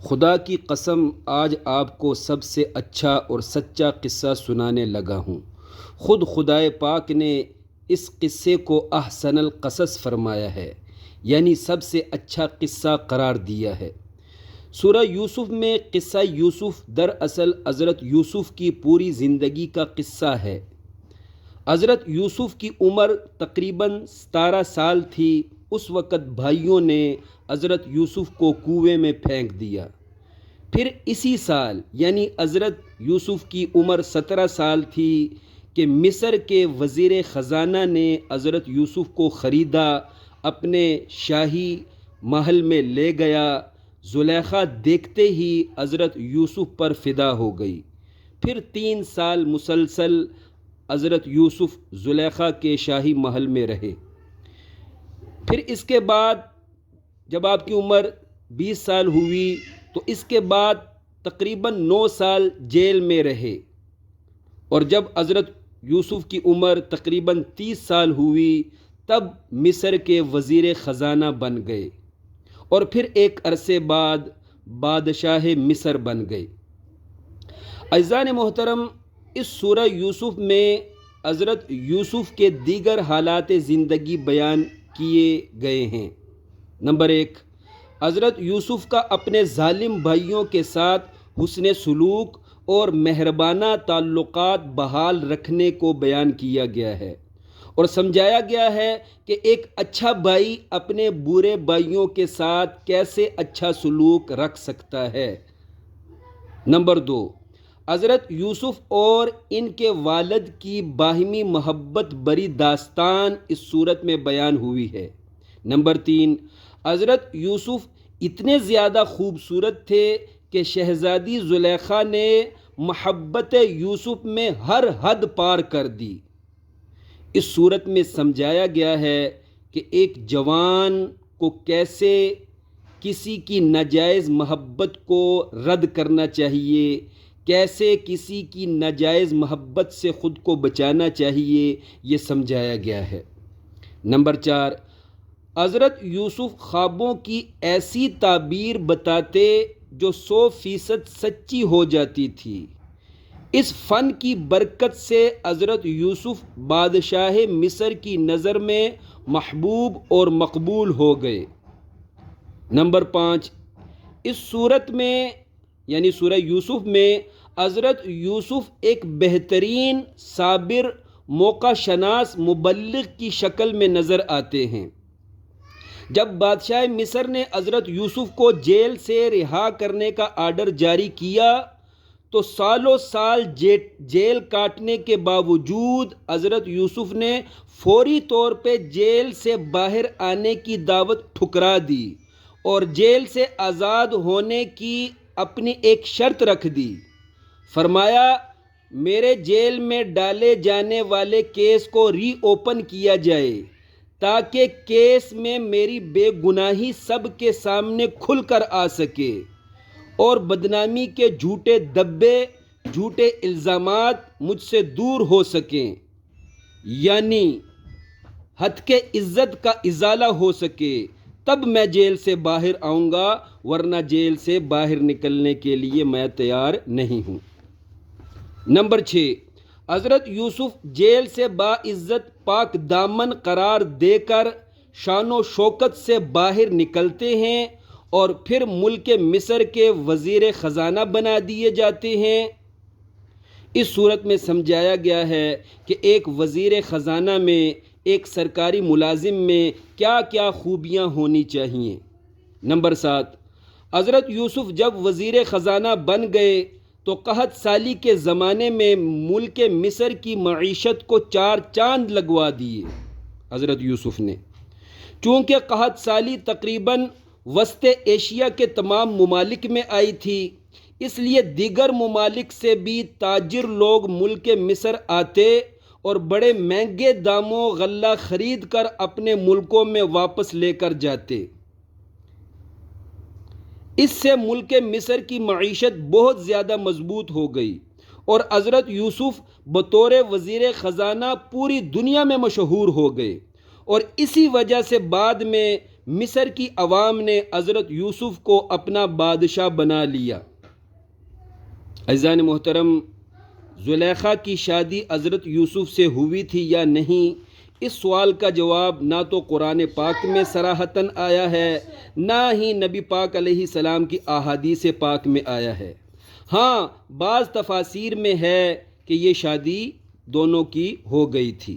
خدا کی قسم آج آپ کو سب سے اچھا اور سچا قصہ سنانے لگا ہوں۔ خود خدائے پاک نے اس قصے کو احسن القصص فرمایا ہے، یعنی سب سے اچھا قصہ قرار دیا ہے۔ سورہ یوسف میں قصہ یوسف دراصل حضرت یوسف کی پوری زندگی کا قصہ ہے۔ حضرت یوسف کی عمر تقریباً 17 سال تھی۔ اس وقت بھائیوں نے حضرت یوسف کو کنویں میں پھینک دیا۔ پھر اسی سال یعنی حضرت یوسف کی عمر 17 سال تھی کہ مصر کے وزیر خزانہ نے حضرت یوسف کو خریدا، اپنے شاہی محل میں لے گیا۔ زلیخا دیکھتے ہی حضرت یوسف پر فدا ہو گئی۔ پھر 3 سال مسلسل حضرت یوسف زلیخا کے شاہی محل میں رہے۔ پھر اس کے بعد جب آپ کی عمر 20 سال ہوئی تو اس کے بعد تقریباً 9 سال جیل میں رہے، اور جب حضرت یوسف کی عمر تقریباً 30 سال ہوئی تب مصر کے وزیر خزانہ بن گئے، اور پھر ایک عرصے بعد بادشاہ مصر بن گئے۔ عزیزان محترم، اس سورہ یوسف میں حضرت یوسف کے دیگر حالات زندگی بیان کیے گئے ہیں۔ نمبر 1، حضرت یوسف کا اپنے ظالم بھائیوں کے ساتھ حسن سلوک اور مہربانہ تعلقات بحال رکھنے کو بیان کیا گیا ہے، اور سمجھایا گیا ہے کہ ایک اچھا بھائی اپنے برے بھائیوں کے ساتھ کیسے اچھا سلوک رکھ سکتا ہے۔ نمبر 2، حضرت یوسف اور ان کے والد کی باہمی محبت بری داستان اس صورت میں بیان ہوئی ہے۔ نمبر 3، حضرت یوسف اتنے زیادہ خوبصورت تھے کہ شہزادی زلیخا نے محبت یوسف میں ہر حد پار کر دی۔ اس صورت میں سمجھایا گیا ہے کہ ایک جوان کو کیسے کسی کی ناجائز محبت کو رد کرنا چاہیے، کیسے کسی کی ناجائز محبت سے خود کو بچانا چاہیے، یہ سمجھایا گیا ہے۔ نمبر 4، حضرت یوسف خوابوں کی ایسی تعبیر بتاتے جو 100% سچی ہو جاتی تھی۔ اس فن کی برکت سے حضرت یوسف بادشاہ مصر کی نظر میں محبوب اور مقبول ہو گئے۔ نمبر 5، اس صورت میں یعنی سورہ یوسف میں حضرت یوسف ایک بہترین صابر، موقع شناس مبلغ کی شکل میں نظر آتے ہیں۔ جب بادشاہ مصر نے حضرت یوسف کو جیل سے رہا کرنے کا آرڈر جاری کیا تو سالوں سال جیل کاٹنے کے باوجود حضرت یوسف نے فوری طور پہ جیل سے باہر آنے کی دعوت ٹھکرا دی اور جیل سے آزاد ہونے کی اپنی ایک شرط رکھ دی۔ فرمایا، میرے جیل میں ڈالے جانے والے کیس کو ری اوپن کیا جائے تاکہ کیس میں میری بے گناہی سب کے سامنے کھل کر آ سکے اور بدنامی کے جھوٹے دبے، جھوٹے الزامات مجھ سے دور ہو سکیں، یعنی ہتک عزت کا ازالہ ہو سکے، تب میں جیل سے باہر آؤں گا، ورنہ جیل سے باہر نکلنے کے لیے میں تیار نہیں ہوں۔ نمبر 6، حضرت یوسف جیل سے باعزت پاک دامن قرار دے کر شان و شوکت سے باہر نکلتے ہیں اور پھر ملک مصر کے وزیر خزانہ بنا دیے جاتے ہیں۔ اس صورت میں سمجھایا گیا ہے کہ ایک وزیر خزانہ میں، ایک سرکاری ملازم میں کیا کیا خوبیاں ہونی چاہیے۔ نمبر 7، حضرت یوسف جب وزیر خزانہ بن گئے تو قحط سالی کے زمانے میں ملک مصر کی معیشت کو 4 چاند لگوا دیے حضرت یوسف نے۔ چونکہ قحط سالی تقریباً وسط ایشیا کے تمام ممالک میں آئی تھی، اس لیے دیگر ممالک سے بھی تاجر لوگ ملک مصر آتے اور بڑے مہنگے داموں غلہ خرید کر اپنے ملکوں میں واپس لے کر جاتے۔ اس سے ملک مصر کی معیشت بہت زیادہ مضبوط ہو گئی اور حضرت یوسف بطور وزیر خزانہ پوری دنیا میں مشہور ہو گئے، اور اسی وجہ سے بعد میں مصر کی عوام نے حضرت یوسف کو اپنا بادشاہ بنا لیا۔ عزیزان محترم، زلیخا کی شادی حضرت یوسف سے ہوئی تھی یا نہیں، اس سوال کا جواب نہ تو قرآن پاک میں صراحتاً آیا ہے، نہ ہی نبی پاک علیہ السلام کی احادیث پاک میں آیا ہے۔ ہاں، بعض تفاسیر میں ہے کہ یہ شادی دونوں کی ہو گئی تھی۔